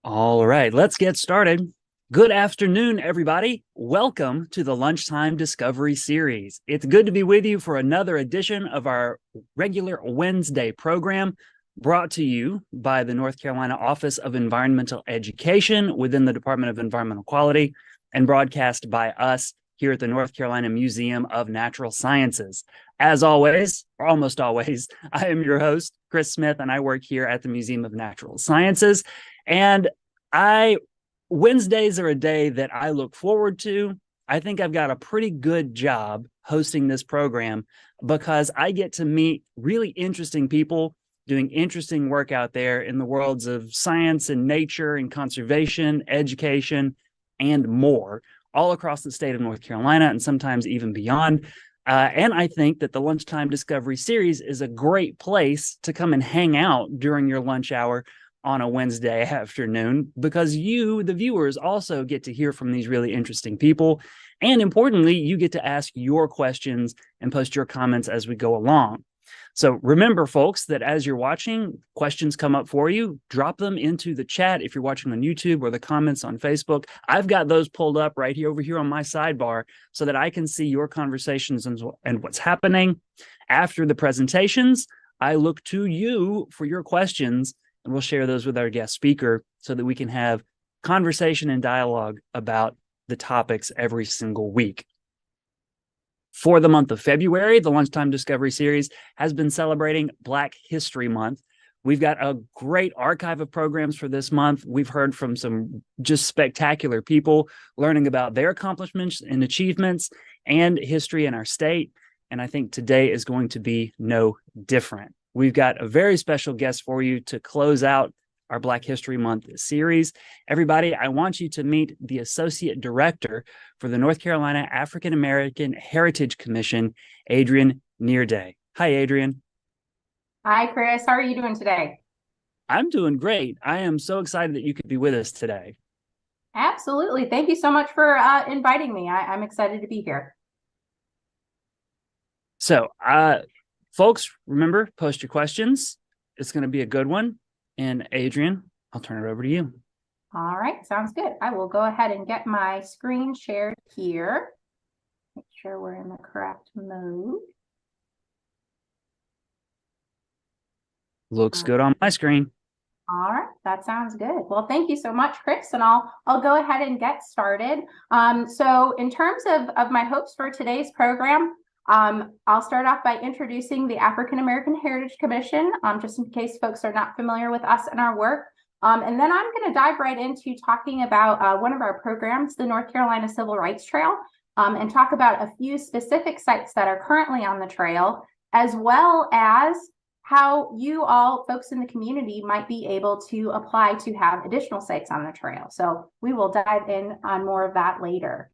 All right, let's get started. Good afternoon, everybody. Welcome to the Lunchtime Discovery Series. It's good to be with you for another edition of our regular Wednesday program brought to you by the North Carolina Office of Environmental Education within the Department of Environmental Quality and broadcast by us here at the North Carolina Museum of Natural Sciences. As always, or almost always, I am your host, Chris Smith, and I work here at the Museum of Natural Sciences. And Wednesdays are a day that I look forward to. I think I've got a pretty good job hosting this program because I get to meet really interesting people doing interesting work out there in the worlds of science and nature and conservation, education, and more, all across the state of North Carolina and sometimes even beyond. And I think that the Lunchtime Discovery Series is a great place to come and hang out during your lunch hour on a Wednesday afternoon, because you, the viewers, also get to hear from these really interesting people. And importantly, you get to ask your questions and post your comments as we go along. So remember, folks, that as you're watching, questions come up for you. Drop them into the chat if you're watching on YouTube or the comments on Facebook. I've got those pulled up right here over here on my sidebar so that I can see your conversations and what's happening. After the presentations, I look to you for your questions, and we'll share those with our guest speaker so that we can have conversation and dialogue about the topics every single week. For the month of February, the Lunchtime Discovery Series has been celebrating Black History Month. We've got a great archive of programs for this month. We've heard from some just spectacular people learning about their accomplishments and achievements and history in our state. And I think today is going to be no different. We've got a very special guest for you to close out our Black History Month series. Everybody, I want you to meet the Associate Director for the North Carolina African American Heritage Commission, Adrienne Nirdé. Hi, Adrienne. Hi, Chris. How are you doing today? I'm doing great. I am so excited that you could be with us today. Absolutely. Thank you so much for inviting me. I'm excited to be here. So, folks, remember, post your questions. It's going to be a good one. And Adrienne, I'll turn it over to you. All right, sounds good. I will go ahead and get my screen shared here. Make sure we're in the correct mode. Looks good on my screen. All right, that sounds good. Well, thank you so much, Chris, and I'll go ahead and get started. So in terms of my hopes for today's program, I'll start off by introducing the African American Heritage Commission, just in case folks are not familiar with us and our work. And then I'm going to dive right into talking about one of our programs, the North Carolina Civil Rights Trail, and talk about a few specific sites that are currently on the trail, as well as how you all, folks in the community, might be able to apply to have additional sites on the trail. So we will dive in on more of that later.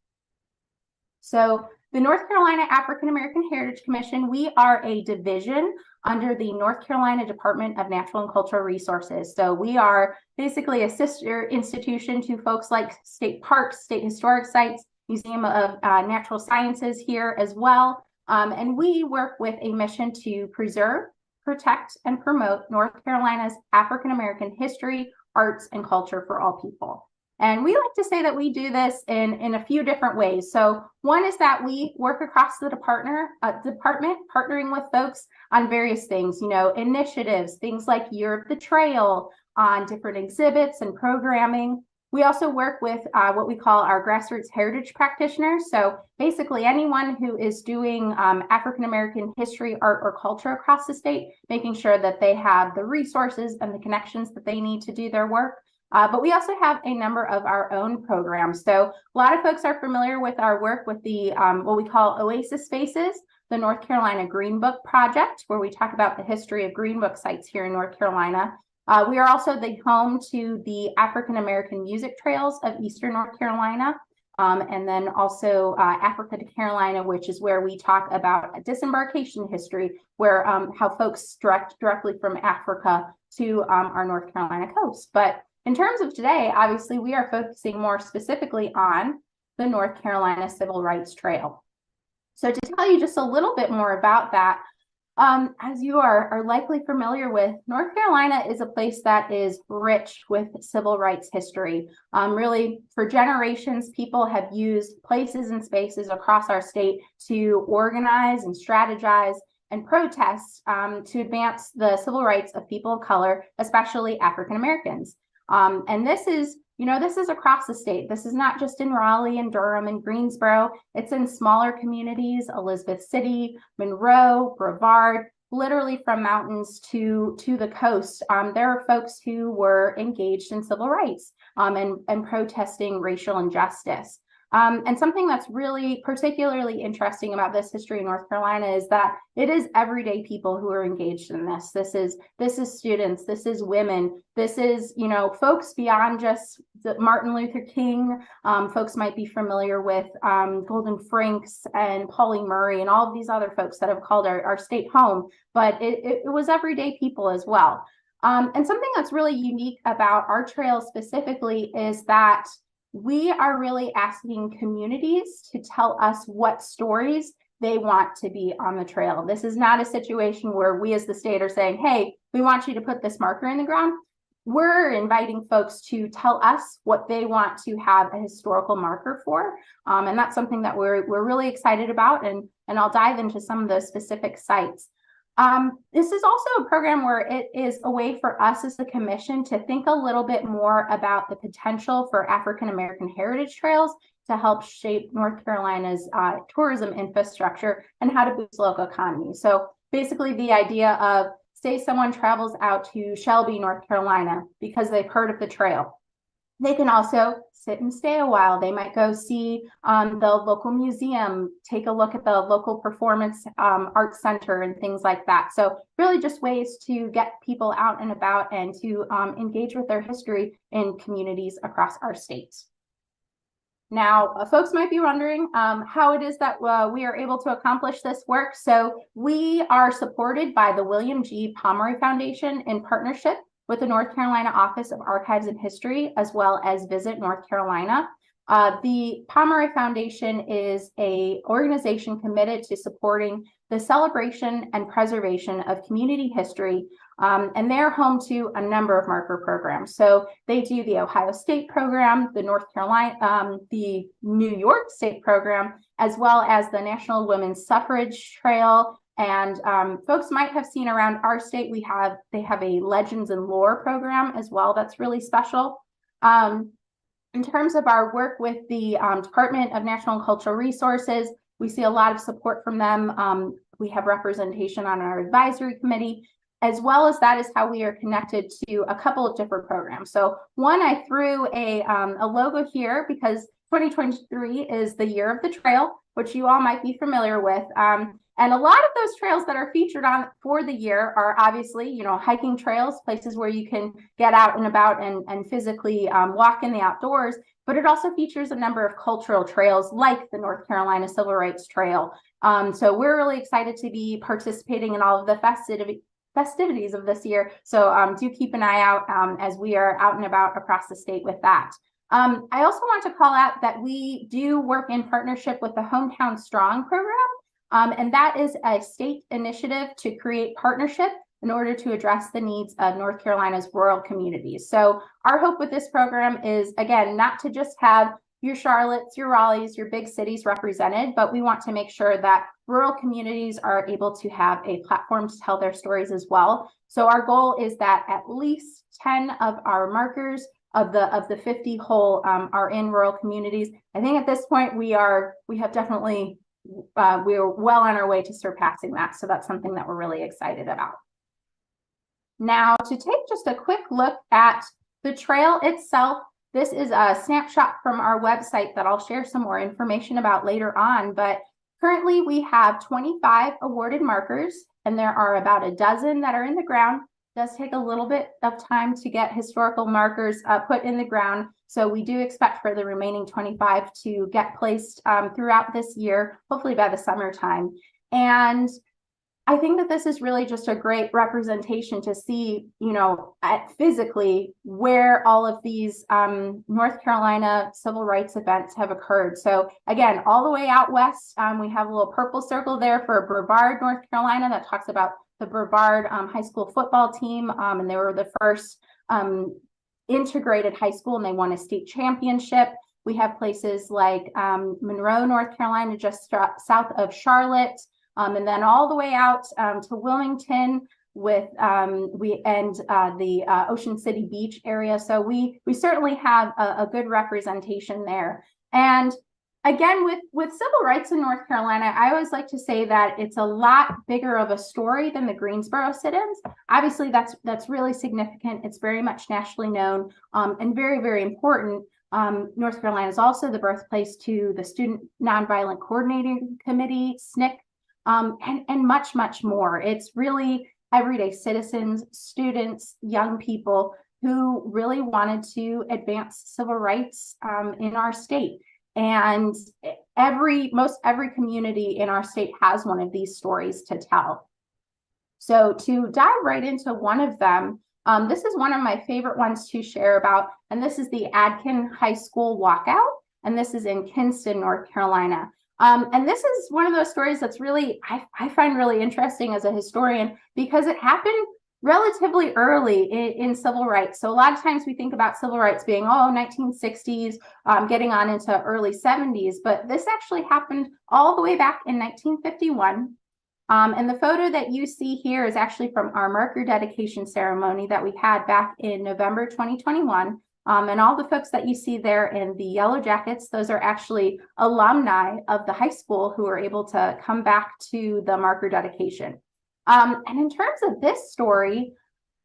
So the North Carolina African American Heritage Commission, we are a division under the North Carolina Department of Natural and Cultural Resources. So we are basically a sister institution to folks like state parks, state historic sites, Museum of Natural Sciences here as well. And we work with a mission to preserve, protect, and promote North Carolina's African American history, arts, and culture for all people. And we like to say that we do this in a few different ways. So one is that we work across the department, partnering with folks on various things, initiatives, things like Year of the Trail, on different exhibits and programming. We also work with what we call our grassroots heritage practitioners. So basically anyone who is doing African American history, art, or culture across the state, making sure that they have the resources and the connections that they need to do their work. But we also have a number of our own programs. So a lot of folks are familiar with our work with the what we call Oasis Spaces, the North Carolina Green Book Project, where we talk about the history of Green Book sites here in North Carolina. We are also the home to the African American Music Trails of Eastern North Carolina, and then also Africa to Carolina, which is where we talk about disembarkation history, where how folks directly from Africa to our North Carolina coast. But in terms of today, obviously, we are focusing more specifically on the North Carolina Civil Rights Trail. So to tell you just a little bit more about that, As you are likely familiar with, North Carolina is a place that is rich with civil rights history. Really, for generations, people have used places and spaces across our state to organize and strategize and protest to advance the civil rights of people of color, especially African Americans. And this is across the state. This is not just in Raleigh and Durham and Greensboro. It's in smaller communities, Elizabeth City, Monroe, Brevard, literally from mountains to the coast. There are folks who were engaged in civil rights and protesting racial injustice. And something that's really particularly interesting about this history in North Carolina is that it is everyday people who are engaged in this. This is students, this is women, this is, folks beyond just Martin Luther King. Folks might be familiar with Golden Frinks and PauliMurray and all of these other folks that have called our state home, but it was everyday people as well. And something that's really unique about our trail specifically is that we are really asking communities to tell us what stories they want to be on the trail. This is not a situation where we as the state are saying, hey, we want you to put this marker in the ground. We're inviting folks to tell us what they want to have a historical marker for. And that's something that we're really excited about. And I'll dive into some of those specific sites. This is also a program where it is a way for us as the commission to think a little bit more about the potential for African American heritage trails to help shape North Carolina's tourism infrastructure and how to boost local economy. So basically the idea of, say someone travels out to Shelby, North Carolina, because they've heard of the trail. They can also sit and stay a while. They might go see the local museum, take a look at the local performance art center and things like that. So really just ways to get people out and about and to engage with their history in communities across our state. Now, folks might be wondering how it is that we are able to accomplish this work. So we are supported by the William G. PauliMurray Foundation in partnership with the North Carolina Office of Archives and History, as well as Visit North Carolina. The PauliMurray Foundation is an organization committed to supporting the celebration and preservation of community history, and they're home to a number of marker programs. So they do the Ohio State program, the the New York State program, as well as the National Women's Suffrage Trail. And folks might have seen around our state, they have a Legends and Lore program as well. That's really special. In terms of our work with the Department of National and Cultural Resources, we see a lot of support from them. We have representation on our advisory committee, as well as that is how we are connected to a couple of different programs. So one, I threw a logo here because 2023 is the year of the trail, which you all might be familiar with. And a lot of those trails that are featured on for the year are obviously, hiking trails, places where you can get out and about and physically walk in the outdoors. But it also features a number of cultural trails like the North Carolina Civil Rights Trail. So we're really excited to be participating in all of the festivities of this year. So do keep an eye out as we are out and about across the state with that. I also want to call out that we do work in partnership with the Hometown Strong program. And that is a state initiative to create partnership in order to address the needs of North Carolina's rural communities. So our hope with this program is, again, not to just have your Charlottes, your Raleighs, your big cities represented, but we want to make sure that rural communities are able to have a platform to tell their stories as well. So our goal is that at least 10 of our markers of the 50 whole are in rural communities. I think at this point we're well on our way to surpassing that. So that's something that we're really excited about. Now, to take just a quick look at the trail itself, this is a snapshot from our website that I'll share some more information about later on. But currently we have 25 awarded markers, and there are about a dozen that are in the ground. It does take a little bit of time to get historical markers put in the ground. So we do expect for the remaining 25 to get placed throughout this year, hopefully by the summertime. And I think that this is really just a great representation to see, physically where all of these North Carolina civil rights events have occurred. So again, all the way out west, we have a little purple circle there for Brevard, North Carolina, that talks about the Brevard high school football team. And they were the first integrated high school, and they won a state championship. We have places like Monroe, North Carolina, just south of Charlotte. And then all the way out to Wilmington with the Ocean City Beach area. So we certainly have a good representation there. And again, with civil rights in North Carolina, I always like to say that it's a lot bigger of a story than the Greensboro sit-ins. Obviously, that's really significant. It's very much nationally known and very, very important. North Carolina is also the birthplace to the Student Nonviolent Coordinating Committee, SNCC. And much, much more. It's really everyday citizens, students, young people who really wanted to advance civil rights in our state. And most every community in our state has one of these stories to tell. So to dive right into one of them, this is one of my favorite ones to share about, and this is the Adkin High School walkout, and this is in Kinston, North Carolina. And this is one of those stories that's really, I find really interesting as a historian, because it happened relatively early in civil rights. So a lot of times we think about civil rights being, 1960s, getting on into early 70s, but this actually happened all the way back in 1951. And the photo that you see here is actually from our marker dedication ceremony that we had back in November 2021. And all the folks that you see there in the yellow jackets, those are actually alumni of the high school who were able to come back to the marker dedication. And in terms of this story,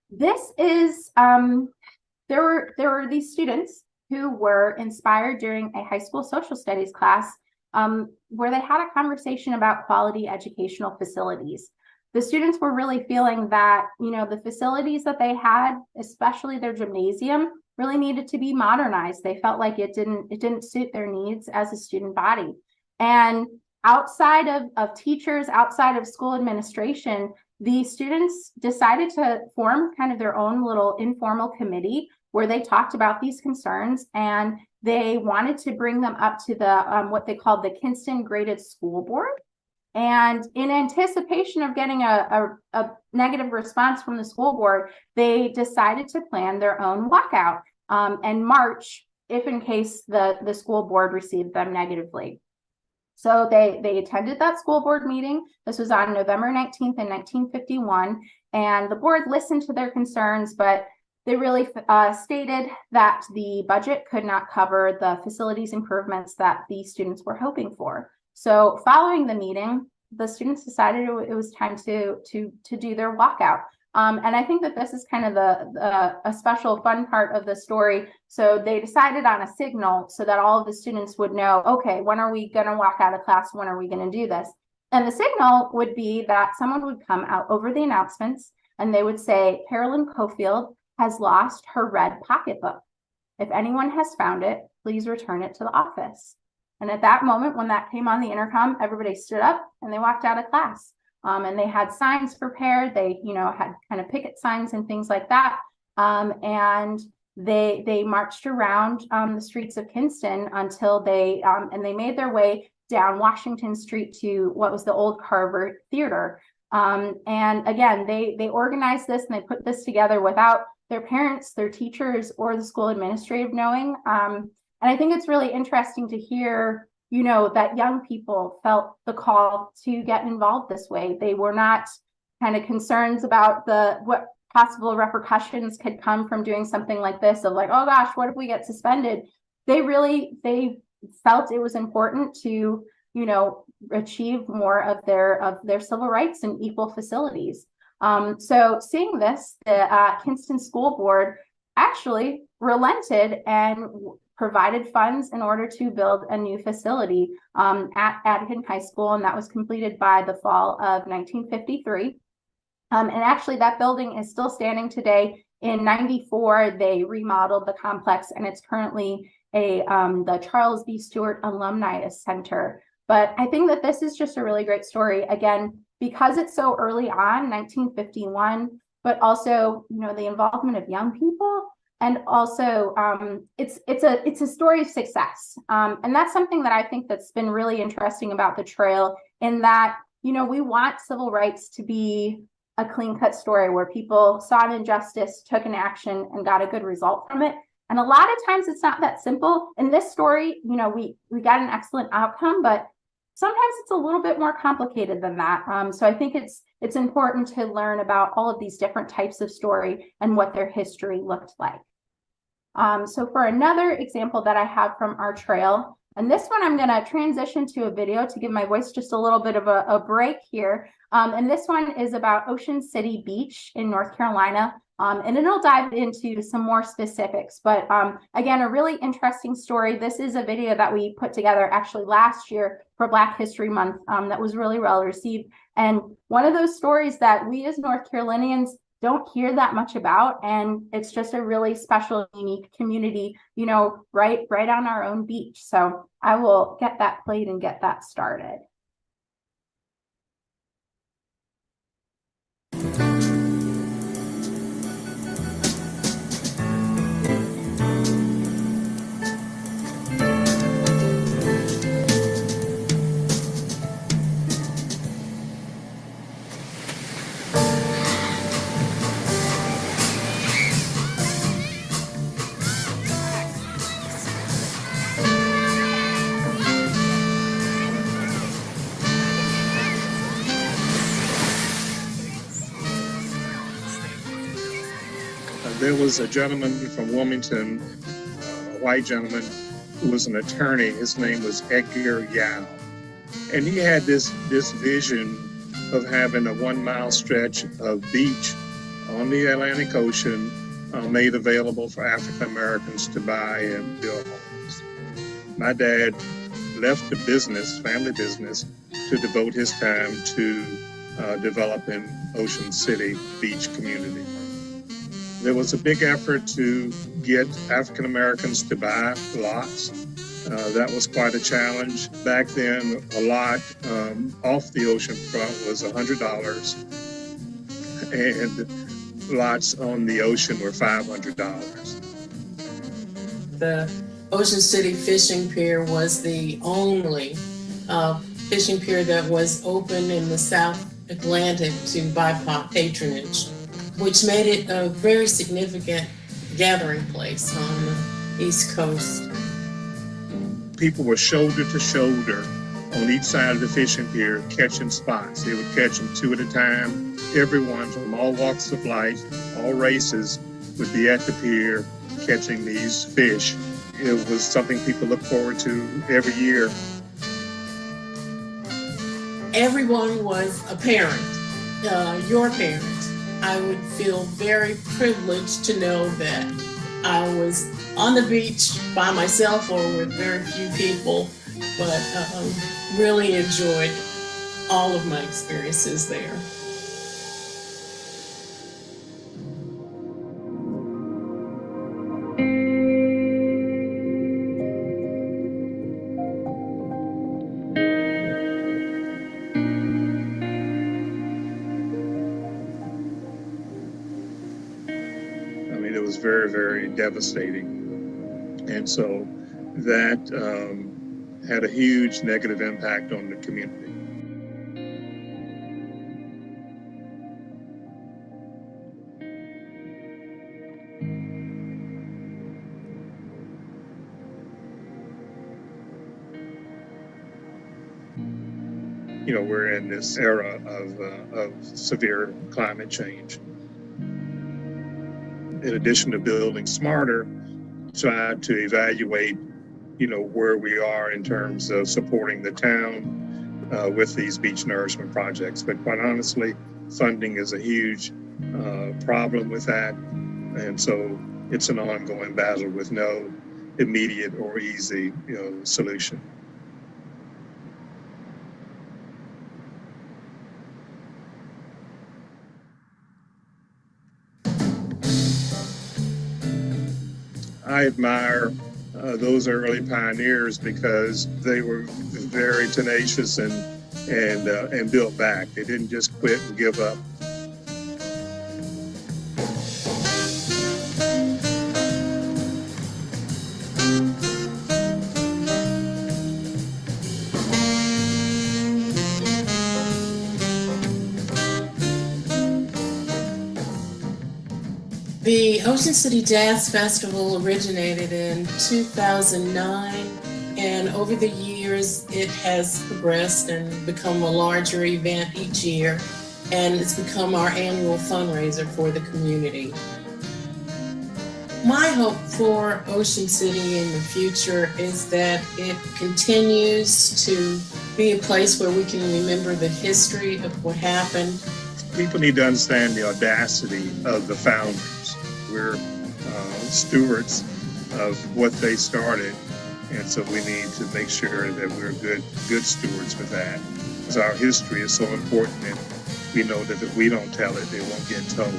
this is, there were these students who were inspired during a high school social studies class where they had a conversation about quality educational facilities. The students were really feeling that, the facilities that they had, especially their gymnasium, really needed to be modernized. They felt like it didn't suit their needs as a student body. And outside of teachers, outside of school administration, the students decided to form kind of their own little informal committee where they talked about these concerns, and they wanted to bring them up to the what they called the Kinston Graded School Board. And in anticipation of getting a negative response from the school board, they decided to plan their own walkout and march if in case the school board received them negatively. So they attended that school board meeting. This was on November 19th in 1951. And the board listened to their concerns, but they really stated that the budget could not cover the facilities improvements that the students were hoping for. So following the meeting, the students decided it was time to do their walkout. And I think that this is kind of a special fun part of the story. So they decided on a signal so that all of the students would know, okay, when are we going to walk out of class? When are we going to do this? And the signal would be that someone would come out over the announcements and they would say, Carolyn Cofield has lost her red pocketbook. If anyone has found it, please return it to the office. And at that moment, when that came on the intercom, everybody stood up and they walked out of class. And they had signs prepared. They, had kind of picket signs and things like that. And they marched around the streets of Kinston until they made their way down Washington Street to what was the old Carver Theater. And again, they organized this and they put this together without their parents, their teachers, or the school administrative knowing. And I think it's really interesting to hear, that young people felt the call to get involved this way. They were not kind of concerns about what possible repercussions could come from doing something like this, of like, oh gosh, what if we get suspended? They felt it was important to, achieve more of their civil rights and equal facilities. So seeing this, the Kinston School Board actually relented and provided funds in order to build a new facility at Adkin High School, and that was completed by the fall of 1953. And actually that building is still standing today. In 94, they remodeled the complex, and it's currently the Charles B. Stewart Alumni Center. But I think that this is just a really great story. Again, because it's so early on, 1951, but also, the involvement of young people. And also, it's a story of success. And that's something that I think that's been really interesting about the trail, in that, we want civil rights to be a clean-cut story where people saw an injustice, took an action, and got a good result from it. And a lot of times it's not that simple. In this story, we got an excellent outcome, but sometimes it's a little bit more complicated than that. So I think it's important to learn about all of these different types of story and what their history looked like. So for another example that I have from our trail, and this one I'm going to transition to a video to give my voice just a little bit of a break here. And this one is about Ocean City Beach in North Carolina. And it'll dive into some more specifics. But again, a really interesting story. This is a video that we put together actually last year for Black History Month that was really well received. And one of those stories that we as North Carolinians don't hear that much about. And it's just a really special, unique community, right on our own beach. So I will get that played and get that started. There was a gentleman from Wilmington, a white gentleman, who was an attorney. His name was Edgar Yao. And he had this vision of having a 1 mile stretch of beach on the Atlantic Ocean made available for African Americans to buy and build homes. My dad left the business, family business, to devote his time to developing Ocean City Beach community. There was a big effort to get African Americans to buy lots. That was quite a challenge. Back then, a lot off the ocean front was $100, and lots on the ocean were $500. The Ocean City Fishing Pier was the only fishing pier that was open in the South Atlantic to BIPOC patronage, which made it a very significant gathering place on the East Coast. People were shoulder to shoulder on each side of the fishing pier catching spots. They would catch them 2 at a time. Everyone from all walks of life, all races, would be at the pier catching these fish. It was something people look forward to every year. Everyone was a parent, your parent. I would feel very privileged to know that I was on the beach by myself or with very few people, but really enjoyed all of my experiences there. Very, very devastating. And so that had a huge negative impact on the community. We're in this era of severe climate change. In addition to building smarter, try to evaluate, where we are in terms of supporting the town with these beach nourishment projects. But quite honestly, funding is a huge problem with that. And so it's an ongoing battle with no immediate or easy, solution. I admire those early pioneers because they were very tenacious and and built back. They didn't just quit and give up. The Ocean City Jazz Festival originated in 2009, and over the years it has progressed and become a larger event each year, and it's become our annual fundraiser for the community. My hope for Ocean City in the future is that it continues to be a place where we can remember the history of what happened. People need to understand the audacity of the founders. We're stewards of what they started, and so we need to make sure that we're good stewards with that. Because our history is so important, and we know that if we don't tell it, it won't get told.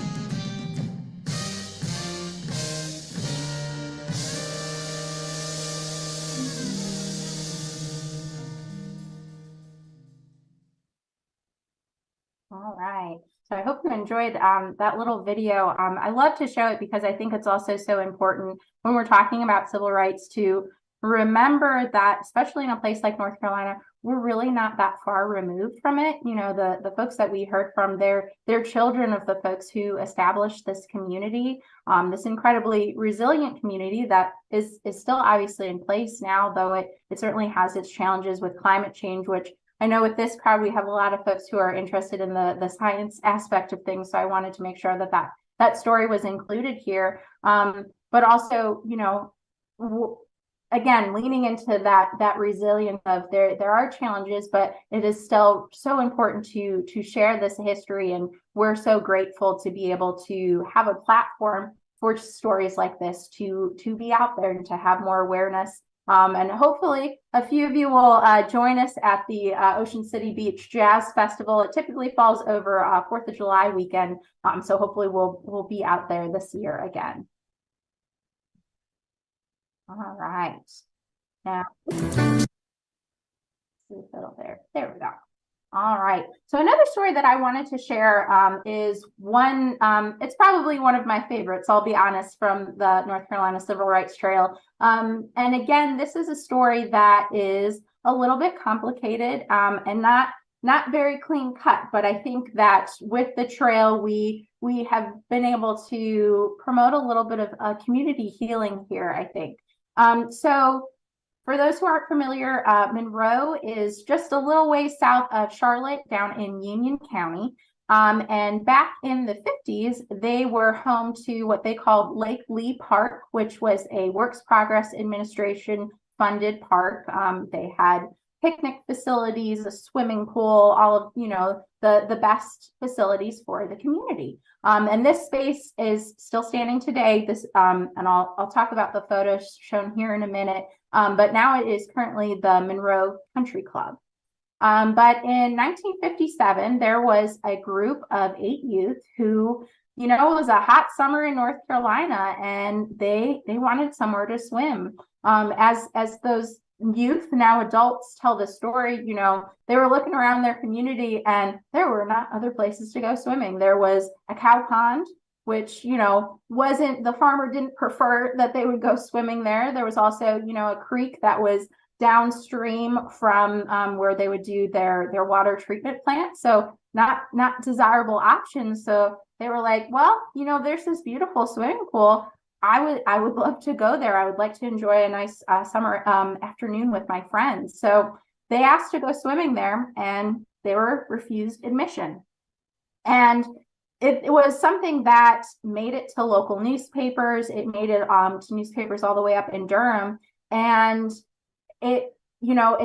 All right. So I hope you enjoyed that little video. I love to show it because I think it's also so important when we're talking about civil rights to remember that, especially in a place like North Carolina, we're really not that far removed from it. You know, the folks that we heard from, they're children of the folks who established this community, this incredibly resilient community that is still obviously in place now, though it certainly has its challenges with climate change, which I know with this crowd, we have a lot of folks who are interested in the science aspect of things. So I wanted to make sure that story was included here. But also, you know, again, leaning into that resilience of there are challenges, but it is still so important to share this history. And we're so grateful to be able to have a platform for stories like this to be out there and to have more awareness. And hopefully a few of you will join us at the Ocean City Beach Jazz Festival. It typically falls over 4th of July weekend. So hopefully we'll be out there this year again. All right. Now, there we go. All right. So another story that I wanted to share is one, it's probably one of my favorites, I'll be honest, from the North Carolina Civil Rights Trail. And again, this is a story that is a little bit complicated and not very clean cut, but I think that with the trail, we have been able to promote a little bit of community healing here, I think. So for those who aren't familiar, Monroe is just a little way south of Charlotte down in Union County. And back in the 50s, they were home to what they called Lake Lee Park, which was a Works Progress Administration funded park. They had picnic facilities, a swimming pool, all of, you know, the best facilities for the community. And this space is still standing today. This and I'll talk about the photos shown here in a minute. But now it is currently the Monroe Country Club. But in 1957, there was a group of 8 youth who, you know, it was a hot summer in North Carolina, and they wanted somewhere to swim. As those youth, now adults, tell the story, you know, they were looking around their community and there were not other places to go swimming. There was a cow pond, which, you know, the farmer didn't prefer that they would go swimming there. There was also, you know, a creek that was downstream from where they would do their water treatment plant. So not desirable options. So they were like, well, you know, there's this beautiful swimming pool. I would love to go there. I would like to enjoy a nice summer afternoon with my friends. So they asked to go swimming there, and they were refused admission. And it was something that made it to local newspapers. It made it to newspapers all the way up in Durham. And it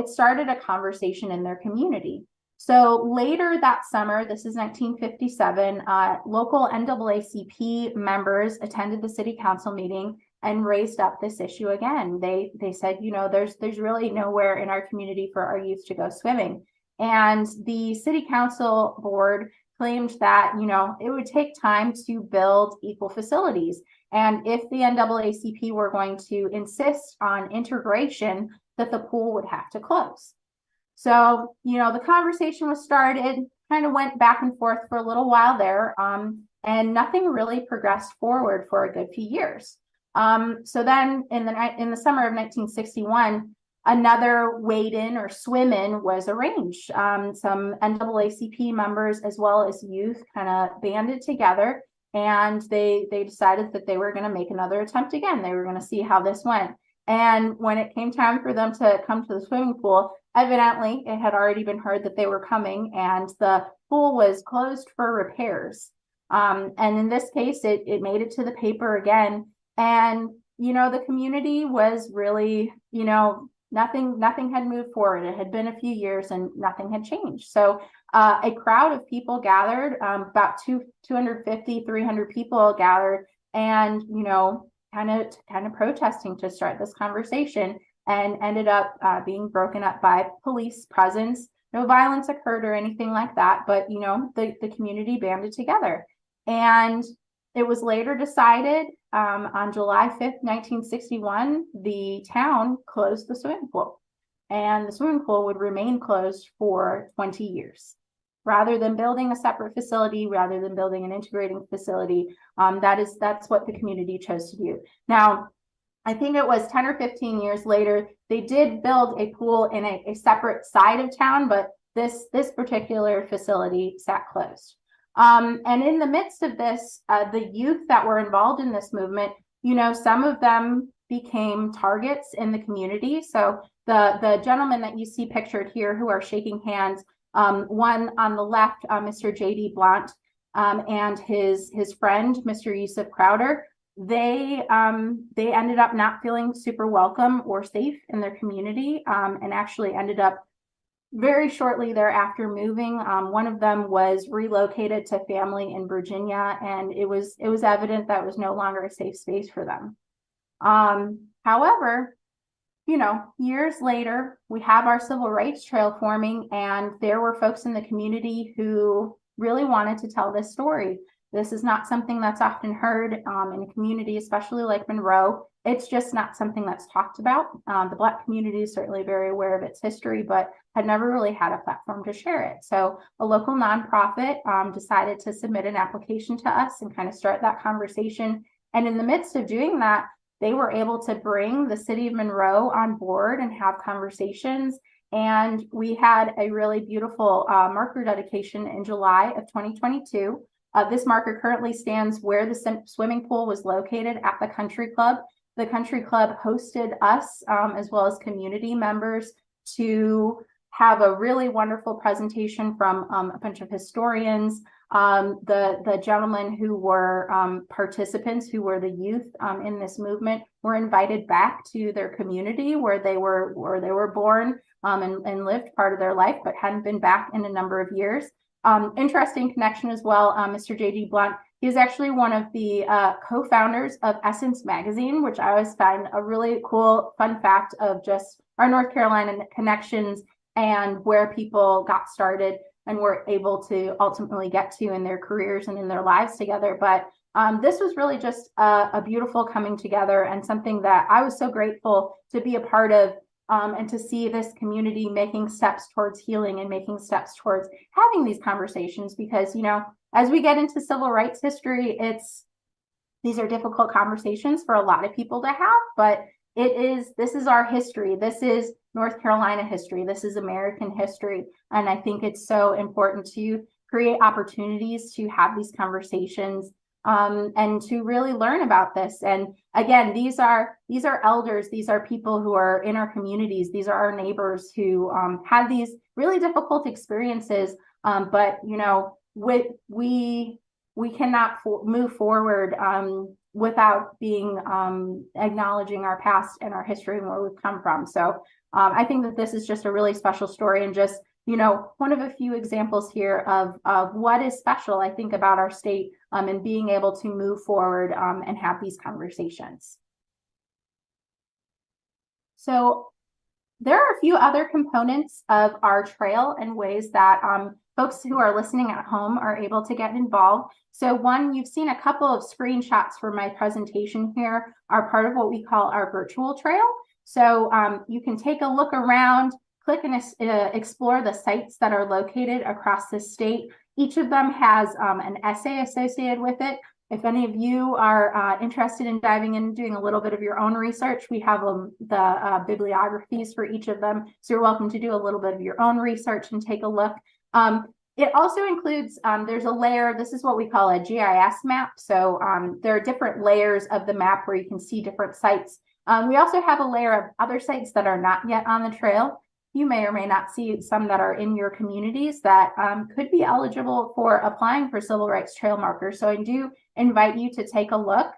started a conversation in their community. So later that summer, this is 1957, local NAACP members attended the city council meeting and raised up this issue again. They said, you know, there's really nowhere in our community for our youth to go swimming. And the city council board claimed that, you know, it would take time to build equal facilities. And if the NAACP were going to insist on integration, that the pool would have to close. So, the conversation was started, kind of went back and forth for a little while there, and nothing really progressed forward for a good few years. So then in the summer of 1961, another wade-in or swim-in was arranged. Some NAACP members as well as youth kind of banded together, and they decided that they were going to make another attempt again. They were going to see how this went. And when it came time for them to come to the swimming pool, evidently it had already been heard that they were coming, and the pool was closed for repairs. And in this case, it made it to the paper again. And, the community was really, nothing had moved forward. It had been a few years and nothing had changed. So a crowd of people gathered, about 250, 300 people gathered, and, kind of protesting to start this conversation, and ended up being broken up by police presence. No violence occurred or anything like that, but, the community banded together. And it was later decided on July 5th, 1961, the town closed the swimming pool, and the swimming pool would remain closed for 20 years. Rather than building a separate facility, rather than building an integrating facility, that's what the community chose to do. Now, I think it was 10 or 15 years later, they did build a pool in a separate side of town, but this particular facility sat closed. And in the midst of this, the youth that were involved in this movement, some of them became targets in the community. So the gentlemen that you see pictured here who are shaking hands, one on the left, Mr. J.D. Blount, and his friend, Mr. Yusuf Crowder, they ended up not feeling super welcome or safe in their community, and actually ended up very shortly thereafter moving. One of them was relocated to family in Virginia, and it was evident that it was no longer a safe space for them. However, years later, we have our civil rights trail forming, and there were folks in the community who really wanted to tell this story. This is not something that's often heard in a community, especially like Monroe. It's just not something that's talked about. The Black community is certainly very aware of its history, but had never really had a platform to share it. So a local nonprofit decided to submit an application to us and kind of start that conversation. And in the midst of doing that, they were able to bring the city of Monroe on board and have conversations. And we had a really beautiful marker dedication in July of 2022. This marker currently stands where the swimming pool was located at the country club. The country club hosted us as well as community members to have a really wonderful presentation from a bunch of historians. The gentlemen who were participants, who were the youth in this movement, were invited back to their community where they were born and lived part of their life, but hadn't been back in a number of years. Interesting connection as well. Mr. J.D. Blount, he's actually one of the co-founders of Essence magazine, which I always find a really cool fun fact of just our North Carolina connections and where people got started and were able to ultimately get to in their careers and in their lives together. But this was really just a beautiful coming together, and something that I was so grateful to be a part of, and to see this community making steps towards healing and making steps towards having these conversations. Because, as we get into civil rights history, these are difficult conversations for a lot of people to have, but this is our history. This is North Carolina history. This is American history. And I think it's so important to create opportunities to have these conversations, and to really learn about this. And again, these are elders. These are people who are in our communities. These are our neighbors who had these really difficult experiences. But we cannot move forward without being acknowledging our past and our history and where we've come from. So I think that this is just a really special story, and just one of a few examples here of what is special, I think, about our state, and being able to move forward and have these conversations. So there are a few other components of our trail and ways that folks who are listening at home are able to get involved. So one, you've seen a couple of screenshots for my presentation here, are part of what we call our virtual trail. So you can take a look around. click and explore the sites that are located across the state. Each of them has an essay associated with it. If any of you are interested in diving in and doing a little bit of your own research, we have the bibliographies for each of them. So you're welcome to do a little bit of your own research and take a look. It also includes, there's a layer, this is what we call a GIS map. So there are different layers of the map where you can see different sites. We also have a layer of other sites that are not yet on the trail. You may or may not see some that are in your communities that could be eligible for applying for civil rights trail markers. So I do invite you to take a look.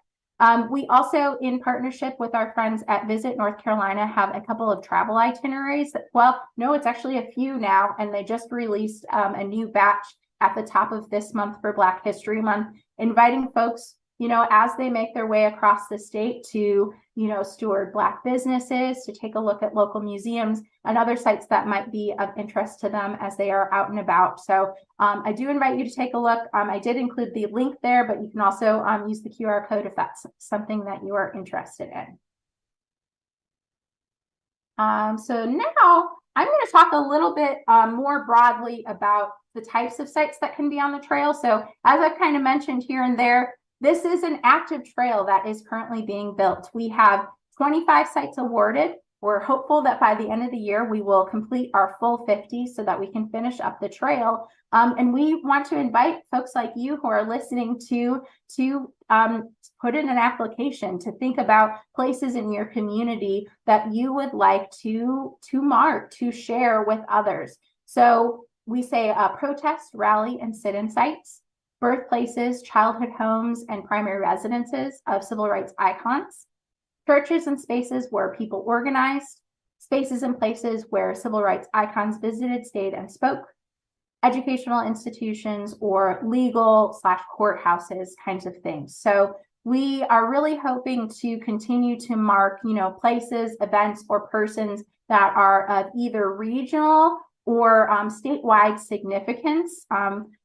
We also, in partnership with our friends at Visit North Carolina, have a couple of travel itineraries. Well, no, it's actually a few now, and they just released a new batch at the top of this month for Black History Month, inviting folks, you know, as they make their way across the state to, you know, steward Black businesses, to take a look at local museums and other sites that might be of interest to them as they are out and about. So I do invite you to take a look. I did include the link there, but you can also use the QR code if that's something that you are interested in. So now I'm going to talk a little bit more broadly about the types of sites that can be on the trail. So as I've kind of mentioned here and there, this is an active trail that is currently being built. We have 25 sites awarded. We're hopeful that by the end of the year, we will complete our full 50 so that we can finish up the trail. And we want to invite folks like you who are listening to put in an application, to think about places in your community that you would like to mark, to share with others. So we say protest, rally, and sit-in sites, birthplaces, childhood homes, and primary residences of civil rights icons, churches and spaces where people organized, spaces and places where civil rights icons visited, stayed, and spoke, educational institutions, or legal/courthouses kinds of things. So we are really hoping to continue to mark, you know, places, events, or persons that are of either regional or statewide significance.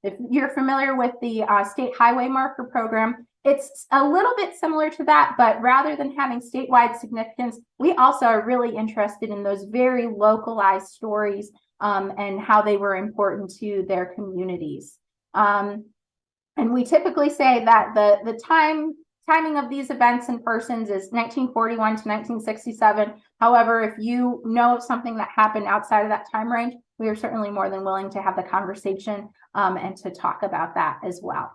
If you're familiar with the State Highway Marker Program, it's a little bit similar to that, but rather than having statewide significance, we also are really interested in those very localized stories and how they were important to their communities. And we typically say that the timing of these events and persons is 1941 to 1967. However, if you know of something that happened outside of that time range, we are certainly more than willing to have the conversation and to talk about that as well.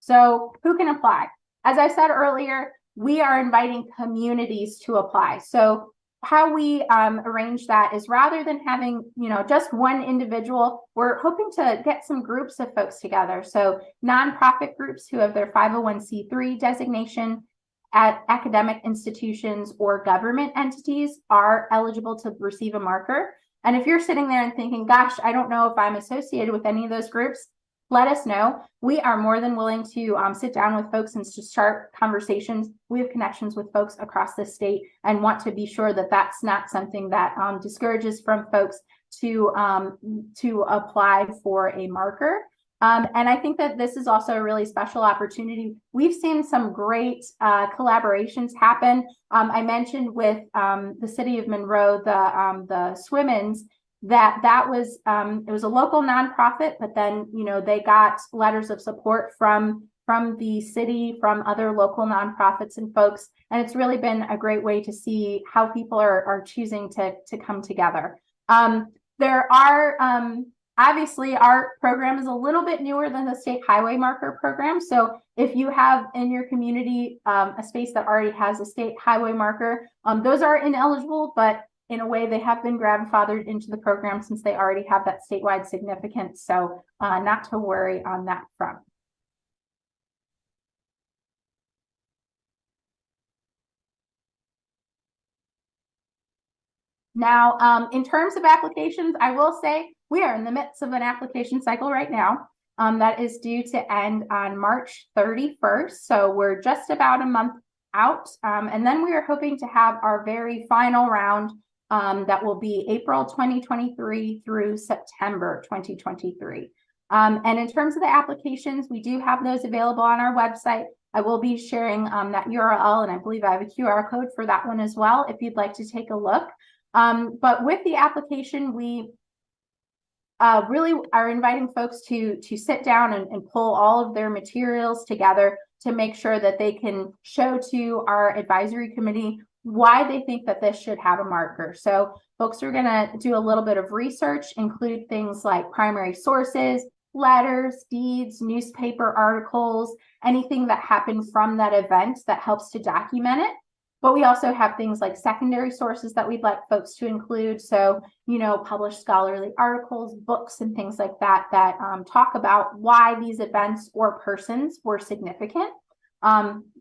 So who can apply? As I said earlier, we are inviting communities to apply. So how we arrange that is, rather than having, you know, just one individual, we're hoping to get some groups of folks together. So nonprofit groups who have their 501c3 designation, at academic institutions, or government entities are eligible to receive a marker. And if you're sitting there and thinking, gosh, I don't know if I'm associated with any of those groups, let us know. We are more than willing to sit down with folks and to start conversations. We have connections with folks across the state and want to be sure that that's not something that discourages from folks to apply for a marker. And I think that this is also a really special opportunity. We've seen some great collaborations happen. I mentioned with the city of Monroe, the Swim-ins, that was it was a local nonprofit, but then, you know, they got letters of support from the city, from other local nonprofits and folks, and it's really been a great way to see how people are choosing to come together. There are obviously, our program is a little bit newer than the State Highway Marker Program. So if you have in your community a space that already has a state highway marker, those are ineligible, but in a way they have been grandfathered into the program since they already have that statewide significance. So not to worry on that front. Now, in terms of applications, I will say we are in the midst of an application cycle right now that is due to end on March 31st. So we're just about a month out. And then we are hoping to have our very final round that will be April 2023 through September 2023. And in terms of the applications, we do have those available on our website. I will be sharing that URL, and I believe I have a QR code for that one as well if you'd like to take a look. But with the application, we really are inviting folks to sit down and pull all of their materials together to make sure that they can show to our advisory committee why they think that this should have a marker. So folks are going to do a little bit of research, include things like primary sources, letters, deeds, newspaper articles, anything that happened from that event that helps to document it. But we also have things like secondary sources that we'd like folks to include. So, you know, published scholarly articles, books, and things like that that talk about why these events or persons were significant.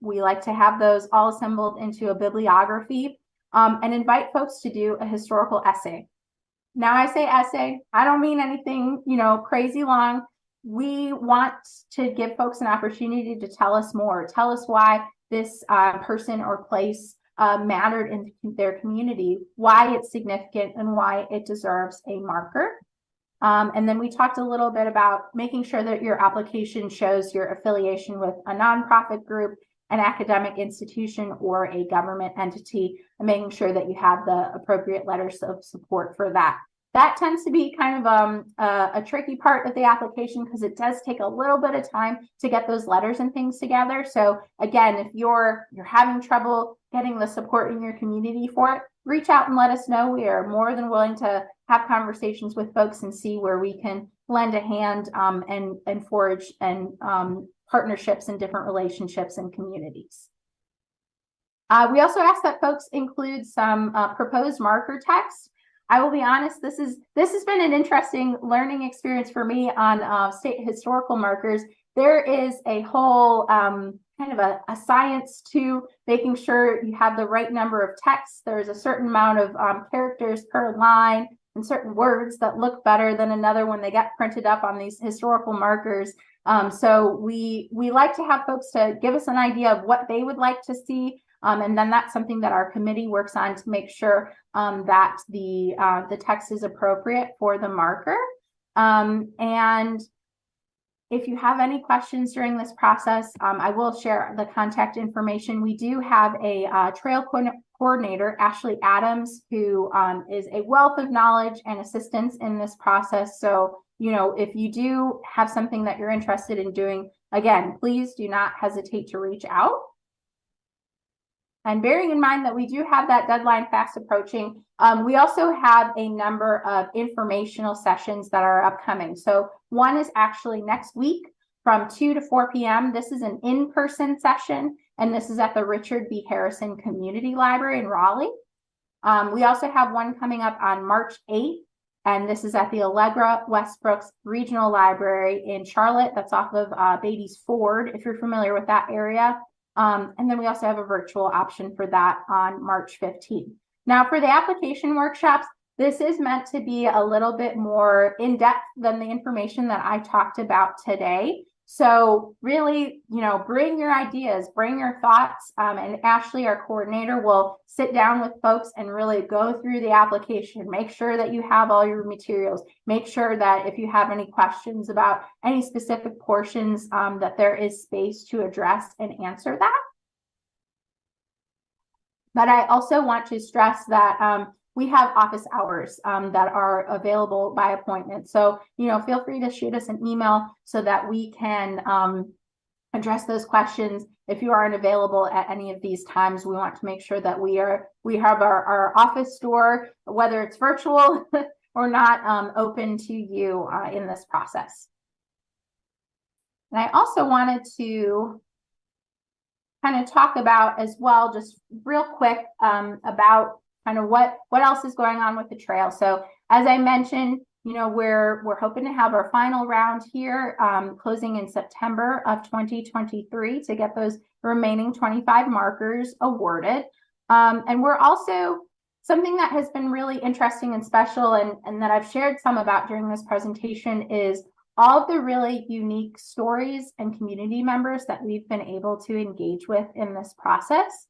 We like to have those all assembled into a bibliography and invite folks to do a historical essay. Now, I say essay, I don't mean anything, you know, crazy long. We want to give folks an opportunity to tell us more, tell us why this person or place mattered in their community, why it's significant, and why it deserves a marker. And then we talked a little bit about making sure that your application shows your affiliation with a nonprofit group, an academic institution, or a government entity, and making sure that you have the appropriate letters of support for that. That tends to be kind of a tricky part of the application because it does take a little bit of time to get those letters and things together. So again, if you're having trouble getting the support in your community for it, reach out and let us know. We are more than willing to have conversations with folks and see where we can lend a hand and forge and partnerships and different relationships and communities. We also ask that folks include some proposed marker text. I will be honest, this has been an interesting learning experience for me on state historical markers. There is a whole kind of a science to making sure you have the right number of texts. There's a certain amount of characters per line and certain words that look better than another when they get printed up on these historical markers. So we like to have folks to give us an idea of what they would like to see. And then that's something that our committee works on to make sure that the text is appropriate for the marker. And if you have any questions during this process, I will share the contact information. We do have a trail coordinator, Ashley Adams, who is a wealth of knowledge and assistance in this process. So, you know, if you do have something that you're interested in doing, again, please do not hesitate to reach out. And bearing in mind that we do have that deadline fast approaching, we also have a number of informational sessions that are upcoming. So one is actually next week from 2 to 4 p.m. This is an in-person session, and this is at the Richard B. Harrison Community Library in Raleigh. We also have one coming up on March 8th, and this is at the Allegra Westbrooks Regional Library in Charlotte. That's off of Beatty's Ford, if you're familiar with that area. And then we also have a virtual option for that on March 15th. Now, for the application workshops, this is meant to be a little bit more in-depth than the information that I talked about today. So really, you know, bring your ideas, bring your thoughts, and Ashley, our coordinator, will sit down with folks and really go through the application, make sure that you have all your materials, make sure that if you have any questions about any specific portions, that there is space to address and answer that. But I also want to stress that we have office hours that are available by appointment. So, you know, feel free to shoot us an email so that we can address those questions. If you aren't available at any of these times, we want to make sure that we have our office door, whether it's virtual or not, open to you in this process. And I also wanted to kind of talk about as well, just real quick, about kind of what else is going on with the trail. So as I mentioned, you know, we're hoping to have our final round here closing in September of 2023 to get those remaining 25 markers awarded. And we're also, something that has been really interesting and special and that I've shared some about during this presentation is all of the really unique stories and community members that we've been able to engage with in this process.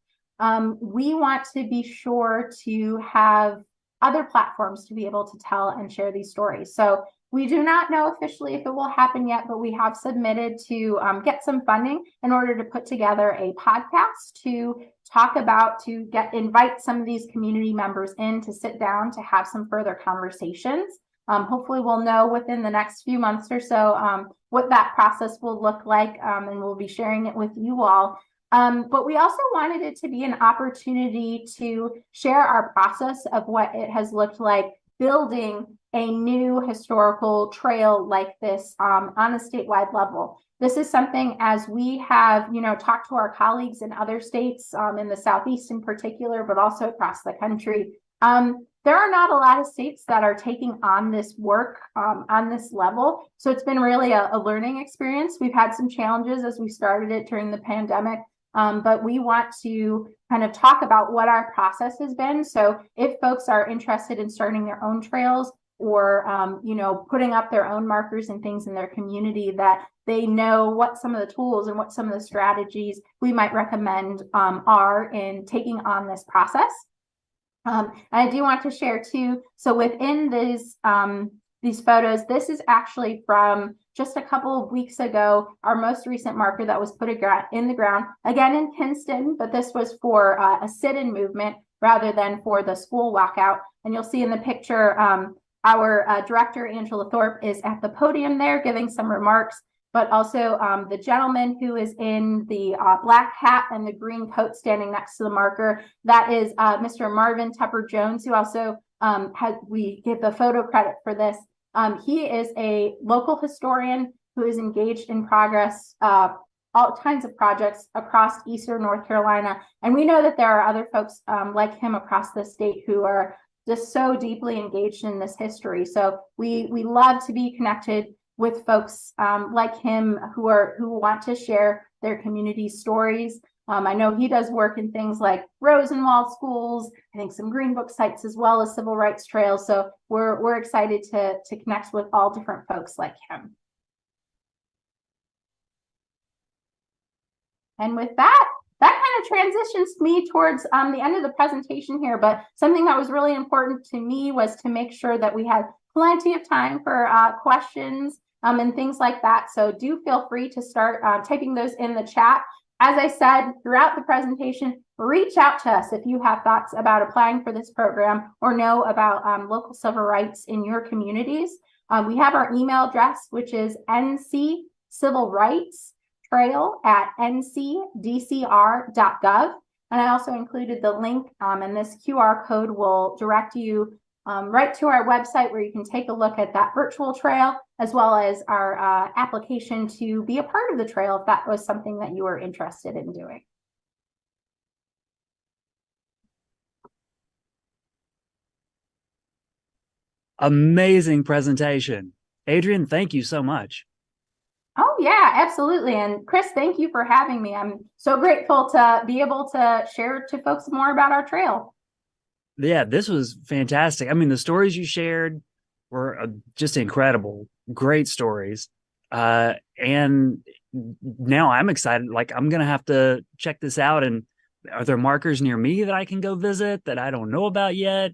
We want to be sure to have other platforms to be able to tell and share these stories. So We do not know officially if it will happen yet, but we have submitted to get some funding in order to put together a podcast to talk about, invite some of these community members in to sit down to have some further conversations. Hopefully we'll know within the next few months or so what that process will look like, and we'll be sharing it with you all. But we also wanted it to be an opportunity to share our process of what it has looked like building a new historical trail like this on a statewide level. This is something, as we have, talked to our colleagues in other states, in the Southeast in particular, but also across the country. There are not a lot of states that are taking on this work on this level. So it's been really a learning experience. We've had some challenges as we started it during the pandemic, but we want to kind of talk about what our process has been. So if folks are interested in starting their own trails or, putting up their own markers and things in their community, that they know what some of the tools and what some of the strategies we might recommend are in taking on this process. And I do want to share too, so within these photos, this is actually from just a couple of weeks ago, our most recent marker that was put in the ground, again in Kinston, but this was for a sit-in movement rather than for the school walkout. And you'll see in the picture, our director, Angela Thorpe, is at the podium there giving some remarks, but also the gentleman who is in the black hat and the green coat standing next to the marker, that is Mr. Marvin Tepper Jones, who also we give the photo credit for this. He is a local historian who is engaged in all kinds of projects across Eastern North Carolina. And we know that there are other folks like him across the state who are just so deeply engaged in this history. So we love to be connected with folks like him who want to share their community stories. I know he does work in things like Rosenwald schools, I think some Green Book sites, as well as civil rights trails. So we're excited to connect with all different folks like him. And with that kind of transitions me towards the end of the presentation here. But something that was really important to me was to make sure that we had plenty of time for questions and things like that. So do feel free to start typing those in the chat. As I said throughout the presentation, reach out to us if you have thoughts about applying for this program or know about local civil rights in your communities. We have our email address, which is nccivilrightstrail@ncdcr.gov. And I also included the link, and this QR code will direct you right to our website where you can take a look at that virtual trail, as well as our application to be a part of the trail if that was something that you were interested in doing. Amazing presentation. Adrienne, thank you so much. Oh, yeah, absolutely. And Chris, thank you for having me. I'm so grateful to be able to share to folks more about our trail. Yeah, this was fantastic. I mean, the stories you shared were just incredible. Great stories. And now I'm excited. Like, I'm going to have to check this out. And are there markers near me that I can go visit that I don't know about yet?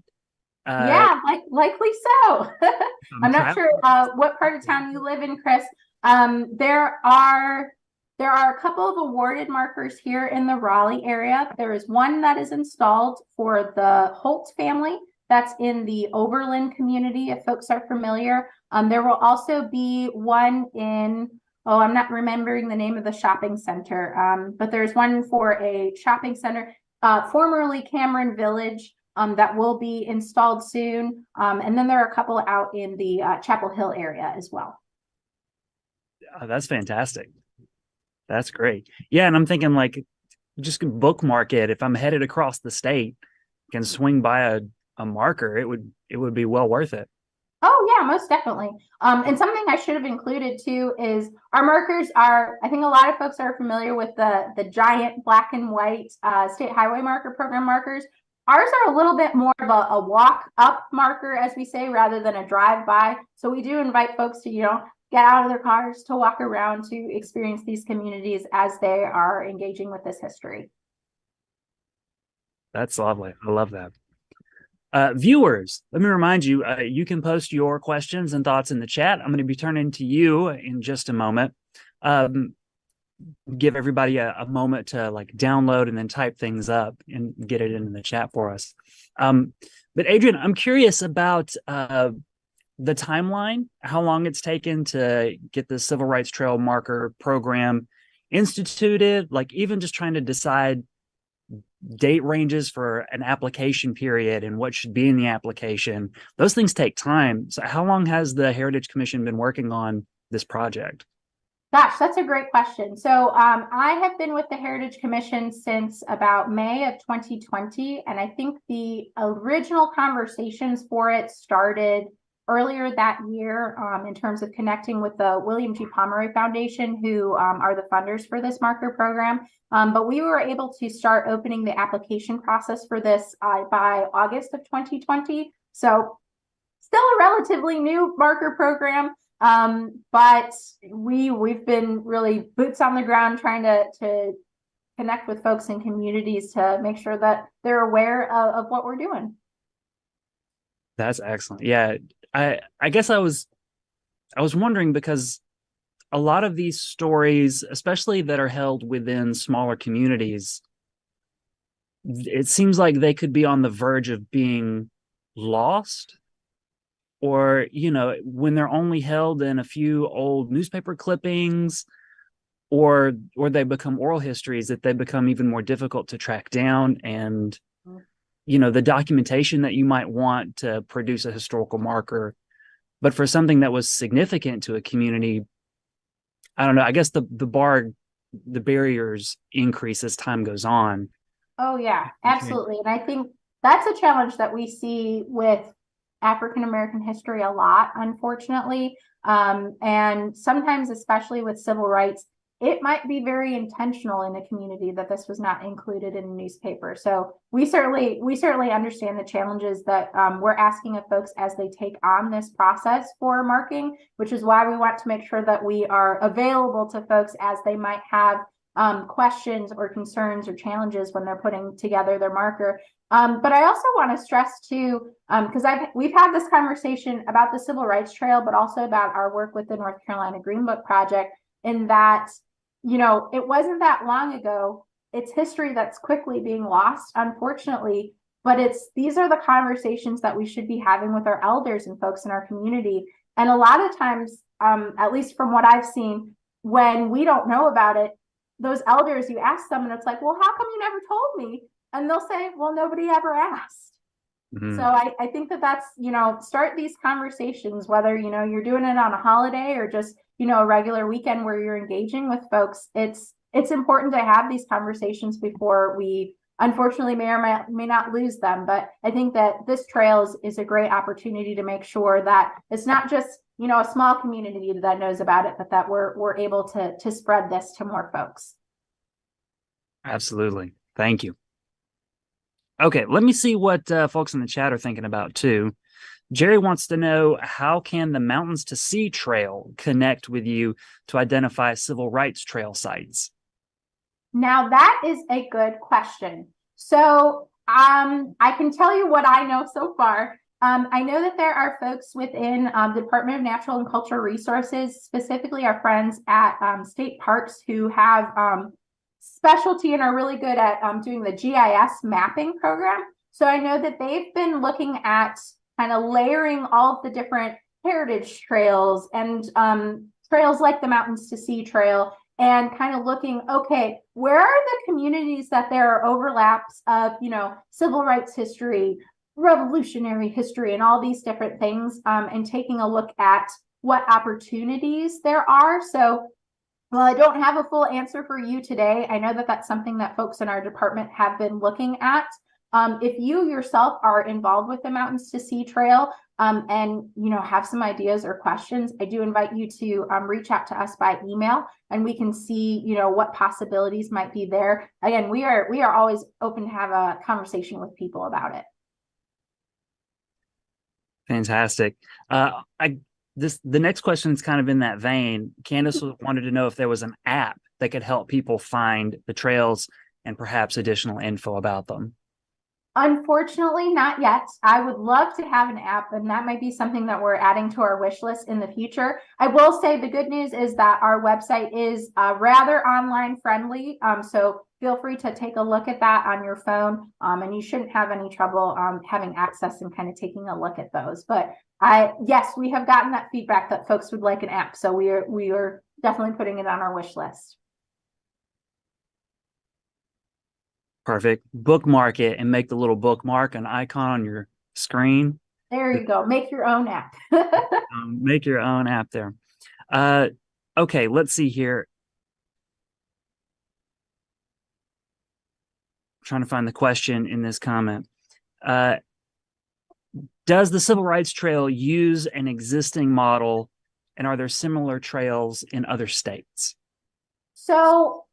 Yeah, likely so. I'm not sure what part of town you live in, Chris. There are a couple of awarded markers here in the Raleigh area. There is one that is installed for the Holt family. That's in the Oberlin community, if folks are familiar. There will also be one in, I'm not remembering the name of the shopping center, but there's one for a shopping center, formerly Cameron Village, that will be installed soon. And then there are a couple out in the Chapel Hill area as well. Oh, that's fantastic. That's great. Yeah, and I'm thinking like just bookmark it. If I'm headed across the state, can swing by a marker, it would be well worth it. Oh yeah, most definitely. And something I should have included too is our markers are, I think a lot of folks are familiar with the giant black and white state highway marker program markers. Ours are a little bit more of a walk up marker, as we say, rather than a drive by. So we do invite folks to, get out of their cars, to walk around, to experience these communities as they are engaging with this history. That's lovely. I love that. Viewers, let me remind you, you can post your questions and thoughts in the chat. I'm going to be turning to you in just a moment. Give everybody a moment to like download and then type things up and get it into the chat for us. But Adrienne, I'm curious about the timeline, how long it's taken to get the Civil Rights Trail Marker program instituted, like even just trying to decide date ranges for an application period and what should be in the application. Those things take time. So how long has the Heritage Commission been working on this project? Gosh, that's a great question. So I have been with the Heritage Commission since about May of 2020, and I think the original conversations for it started earlier that year in terms of connecting with the William G. Pomeroy Foundation, who are the funders for this marker program. But we were able to start opening the application process for this by August of 2020. So still a relatively new marker program. But we've been really boots on the ground trying to connect with folks in communities to make sure that they're aware of what we're doing. That's excellent. Yeah, I guess I was wondering because a lot of these stories, especially that are held within smaller communities, it seems like they could be on the verge of being lost. Or, you know, when they're only held in a few old newspaper clippings, or they become oral histories, that they become even more difficult to track down. And, you know, the documentation that you might want to produce a historical marker, but for something that was significant to a community, I don't know, I guess the barriers increase as time goes on. Oh, yeah, absolutely. And I think that's a challenge that we see with African American history a lot, unfortunately. And sometimes, especially with civil rights, it might be very intentional in a community that this was not included in a newspaper. So we certainly understand the challenges that we're asking of folks as they take on this process for marking, which is why we want to make sure that we are available to folks as they might have questions or concerns or challenges when they're putting together their marker. But I also want to stress too, because we've had this conversation about the Civil Rights Trail, but also about our work with the North Carolina Green Book Project, in that, you know, it wasn't that long ago. It's history that's quickly being lost, unfortunately, but these are the conversations that we should be having with our elders and folks in our community. And a lot of times, at least from what I've seen, when we don't know about it, those elders, you ask them and it's like, well, how come you never told me? And they'll say, well, nobody ever asked. Mm-hmm. So I think that's, you know, start these conversations, whether, you know, you're doing it on a holiday or just, you know, a regular weekend where you're engaging with folks. It's important to have these conversations before we unfortunately may or may not lose them. But I think that this trail is a great opportunity to make sure that it's not just, you know, a small community that knows about it, but that we're able to spread this to more folks. Absolutely. Thank you. Okay, let me see what folks in the chat are thinking about too. Jerry wants to know, how can the Mountains to Sea Trail connect with you to identify civil rights trail sites? Now, that is a good question. So I can tell you what I know so far. I know that there are folks within the Department of Natural and Cultural Resources, specifically our friends at state parks, who have specialty and are really good at doing the GIS mapping program. So I know that they've been looking at kind of layering all of the different heritage trails and trails like the Mountains to Sea Trail, and kind of looking, okay, where are the communities that there are overlaps of, you know, civil rights history, revolutionary history, and all these different things, and taking a look at what opportunities there are. So well, I don't have a full answer for you today. I know that that's something that folks in our department have been looking at. If you yourself are involved with the Mountains to Sea Trail and, you know, have some ideas or questions, I do invite you to reach out to us by email, and we can see, you know, what possibilities might be there. Again, we are always open to have a conversation with people about it. Fantastic. The next question is kind of in that vein. Candace wanted to know if there was an app that could help people find the trails and perhaps additional info about them. Unfortunately, not yet. I would love to have an app, and that might be something that we're adding to our wish list in the future. I will say the good news is that our website is rather online friendly. So feel free to take a look at that on your phone, and you shouldn't have any trouble having access and kind of taking a look at those. But yes, we have gotten that feedback that folks would like an app. So we are definitely putting it on our wish list. Perfect. Bookmark it and make the little bookmark an icon on your screen. There you go. Make your own app. Make your own app there. Okay, let's see here. I'm trying to find the question in this comment. Does the Civil Rights Trail use an existing model, and are there similar trails in other states? So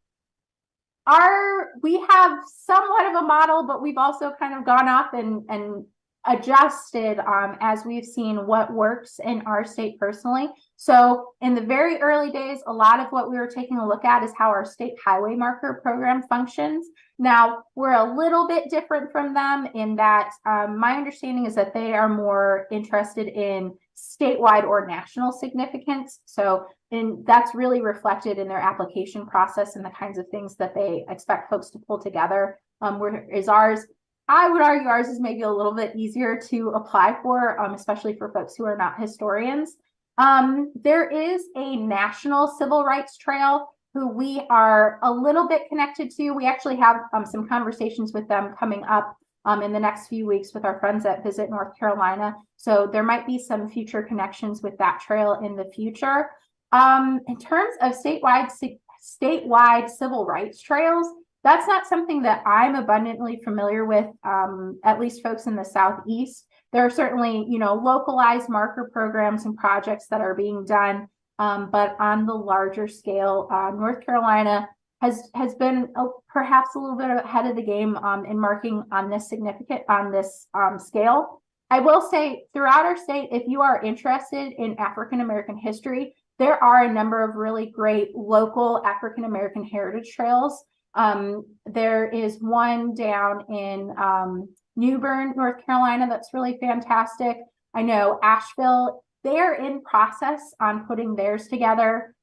we have somewhat of a model, but we've also kind of gone off and adjusted as we've seen what works in our state personally. So in the very early days, a lot of what we were taking a look at is how our state highway marker program functions. Now, we're a little bit different from them in that my understanding is that they are more interested in statewide or national significance. So that's really reflected in their application process and the kinds of things that they expect folks to pull together. Whereas ours, I would argue ours is maybe a little bit easier to apply for, especially for folks who are not historians. There is a national civil rights trail who we are a little bit connected to. We actually have some conversations with them coming up in the next few weeks with our friends at Visit North Carolina. So there might be some future connections with that trail in the future. In terms of statewide civil rights trails, that's not something that I'm abundantly familiar with, at least folks in the Southeast. There are certainly, localized marker programs and projects that are being done, but on the larger scale, North Carolina has been perhaps a little bit ahead of the game in marking on this scale. I will say throughout our state, if you are interested in African American history, there are a number of really great local African American heritage trails. There is one down in New Bern, North Carolina, that's really fantastic. I know Asheville, they're in process on putting theirs together.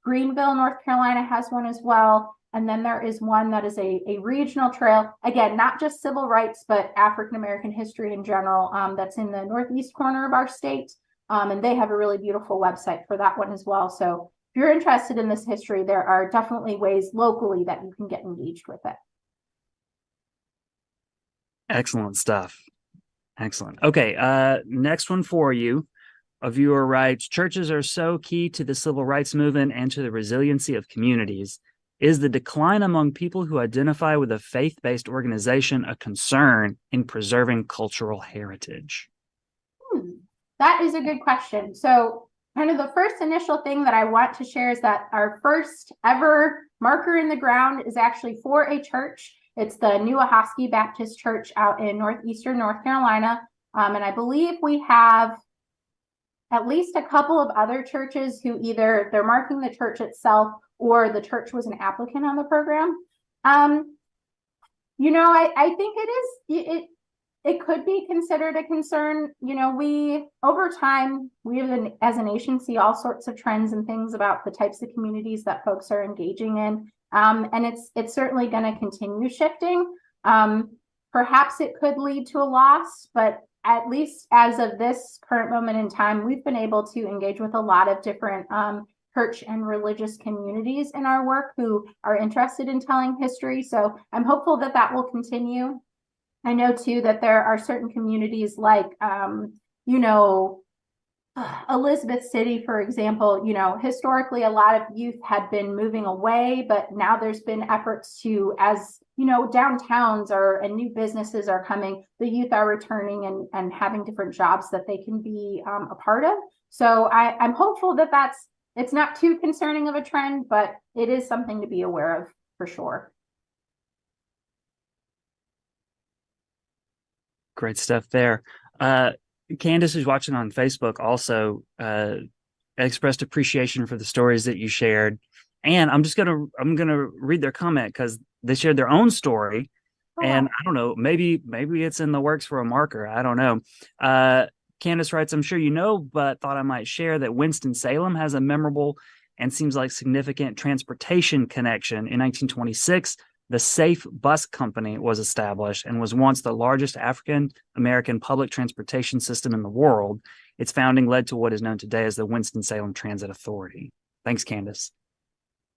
Greenville, North Carolina has one as well. And then there is one that is a regional trail, again, not just civil rights, but African American history in general, that's in the northeast corner of our state. And they have a really beautiful website for that one as well. So if you're interested in this history, there are definitely ways locally that you can get engaged with it. Excellent stuff. Excellent. Okay, next one for you. A viewer writes, churches are so key to the civil rights movement and to the resiliency of communities. Is the decline among people who identify with a faith-based organization a concern in preserving cultural heritage? That is a good question. So kind of the first initial thing that I want to share is that our first ever marker in the ground is actually for a church. It's the New Ahoskie Baptist Church out in northeastern North Carolina. And I believe we have at least a couple of other churches who either they're marking the church itself or the church was an applicant on the program. I think it could be considered a concern. We over time, we as a nation see all sorts of trends and things about the types of communities that folks are engaging in. And it's certainly going to continue shifting. Perhaps it could lead to a loss, but at least as of this current moment in time, we've been able to engage with a lot of different church and religious communities in our work who are interested in telling history. So I'm hopeful that that will continue. I know too that there are certain communities like, Elizabeth City, for example, historically a lot of youth had been moving away, but now there's been efforts to, as downtowns and new businesses are coming, the youth are returning and having different jobs that they can be a part of. So I'm hopeful that it's not too concerning of a trend, but it is something to be aware of for sure. Great stuff there. Candace, who's watching on Facebook, also expressed appreciation for the stories that you shared. And I'm gonna read their comment because they shared their own story. And I don't know, maybe it's in the works for a marker. I don't know. Candace writes, I'm sure you know, but thought I might share that Winston-Salem has a memorable and seems like significant transportation connection. In 1926, the Safe Bus Company was established and was once the largest African-American public transportation system in the world. Its founding led to what is known today as the Winston-Salem Transit Authority. Thanks, Candace.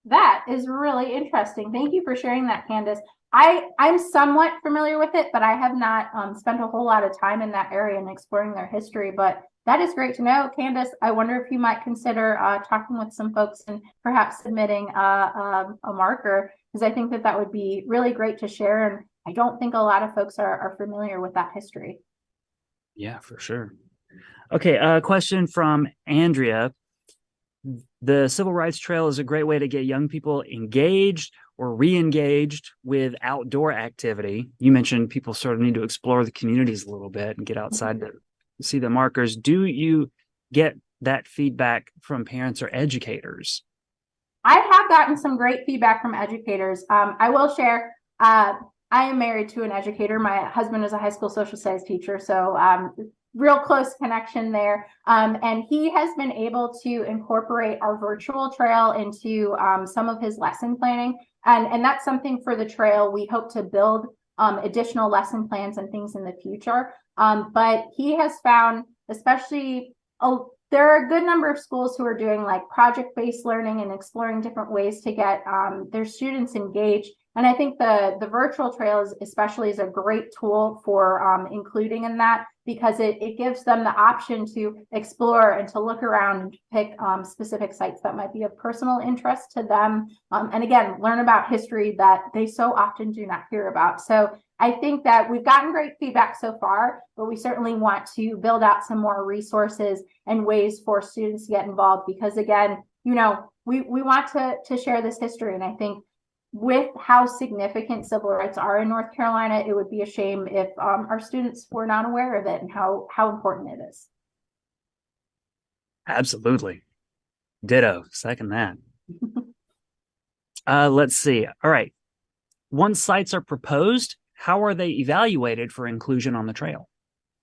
That is really interesting. Thank you for sharing that, Candace. I'm somewhat familiar with it, but I have not spent a whole lot of time in that area and exploring their history. But that is great to know. Candace, I wonder if you might consider talking with some folks and perhaps submitting a marker, because I think that would be really great to share. And I don't think a lot of folks are familiar with that history. Yeah, for sure. Okay, a question from Andrea. The Civil Rights Trail is a great way to get young people engaged or re-engaged with outdoor activity. You mentioned people sort of need to explore the communities a little bit and get outside to see the markers. Do you get that feedback from parents or educators? I have gotten some great feedback from educators. I will share, I am married to an educator. My husband is a high school social studies teacher, so real close connection there. And he has been able to incorporate our virtual trail into some of his lesson planning. And that's something for the trail. We hope to build additional lesson plans and things in the future. But he has found, especially, there are a good number of schools who are doing like project-based learning and exploring different ways to get their students engaged. And I think the virtual trails especially is a great tool for including in that, because it gives them the option to explore and to look around and pick specific sites that might be of personal interest to them. And again, learn about history that they so often do not hear about. So I think that we've gotten great feedback so far, but we certainly want to build out some more resources and ways for students to get involved, because again, we want to share this history. And I think with how significant civil rights are in North Carolina, it would be a shame if our students were not aware of it and how important it is. Absolutely. Ditto. Second that. Let's see. All right. Once sites are proposed, how are they evaluated for inclusion on the trail?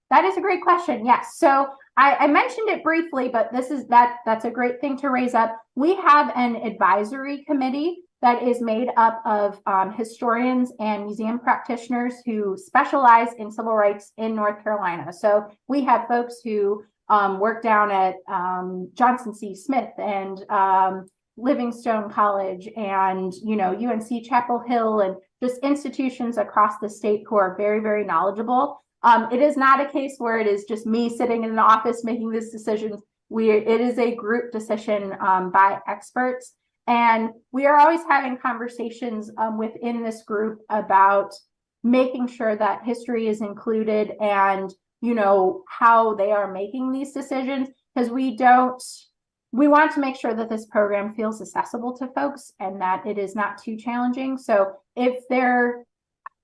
That is a great question. Yes. So I mentioned it briefly, but that's a great thing to raise up. We have an advisory committee that is made up of historians and museum practitioners who specialize in civil rights in North Carolina. So we have folks who work down at Johnson C. Smith and Livingstone College and, UNC Chapel Hill, and just institutions across the state who are very, very knowledgeable. It is not a case where it is just me sitting in an office making these decisions. It is a group decision by experts. And we are always having conversations within this group about making sure that history is included and, how they are making these decisions, because we want to make sure that this program feels accessible to folks and that it is not too challenging. So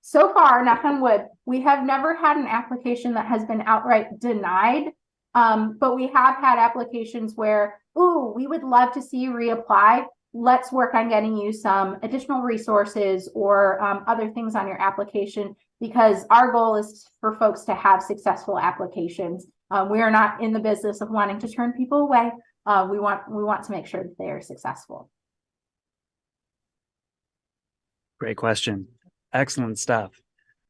so far, knock on wood, we have never had an application that has been outright denied. But we have had applications where, we would love to see you reapply. Let's work on getting you some additional resources or other things on your application, because our goal is for folks to have successful applications. We are not in the business of wanting to turn people away. We want to make sure that they are successful. Great question. Excellent stuff.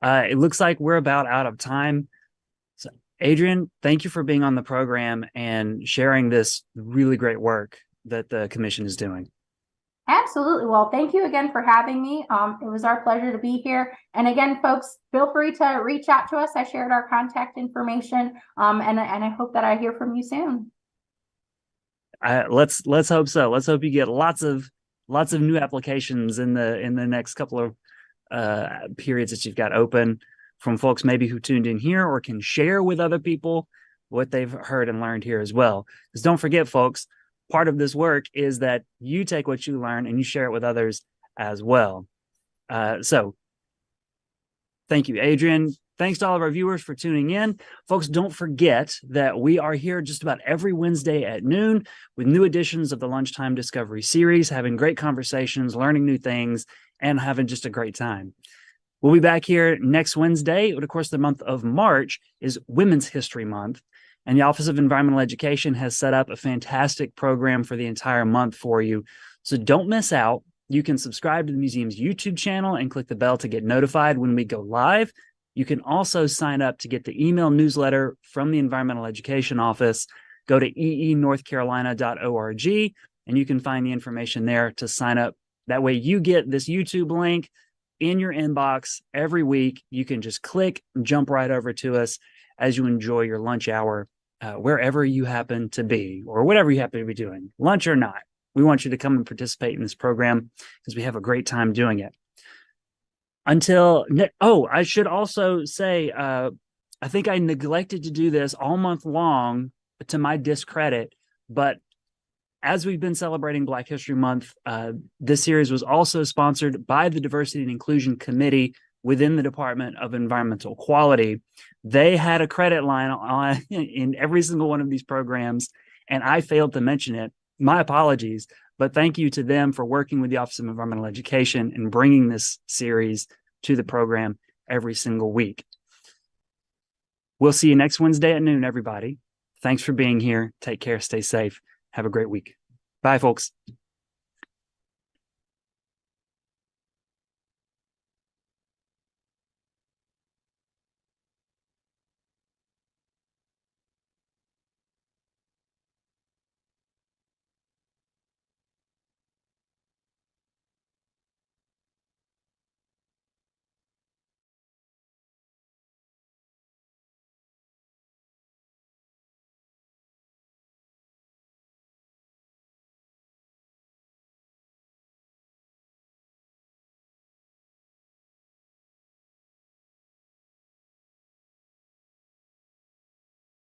It looks like we're about out of time. So, Adrienne, thank you for being on the program and sharing this really great work that the commission is doing. Absolutely. Well, thank you again for having me. It was our pleasure to be here. And again, folks, feel free to reach out to us. I shared our contact information, and I hope that I hear from you soon. Let's hope so. Let's hope you get lots of new applications in the next couple of periods that you've got open, from folks maybe who tuned in here or can share with other people what they've heard and learned here as well. Because don't forget, folks, part of this work is that you take what you learn and you share it with others as well. So thank you, Adrienne. Thanks to all of our viewers for tuning in. Folks, don't forget that we are here just about every Wednesday at noon with new editions of the Lunchtime Discovery series, having great conversations, learning new things, and having just a great time. We'll be back here next Wednesday. But of course, the month of March is Women's History Month. And the Office of Environmental Education has set up a fantastic program for the entire month for you. So don't miss out. You can subscribe to the museum's YouTube channel and click the bell to get notified when we go live. You can also sign up to get the email newsletter from the Environmental Education Office. Go to EENorthCarolina.org and you can find the information there to sign up. That way you get this YouTube link in your inbox every week. You can just click and jump right over to us as you enjoy your lunch hour, wherever you happen to be or whatever you happen to be doing, lunch or not. We want you to come and participate in this program because we have a great time doing it. I should also say, I think I neglected to do this all month long to my discredit, but as we've been celebrating Black History Month, this series was also sponsored by the Diversity and Inclusion Committee within the Department of Environmental Quality. They had a credit line on in every single one of these programs, and I failed to mention it. My apologies, but thank you to them for working with the Office of Environmental Education and bringing this series to the program every single week. We'll see you next Wednesday at noon, everybody. Thanks for being here. Take care. Stay safe. Have a great week. Bye, folks.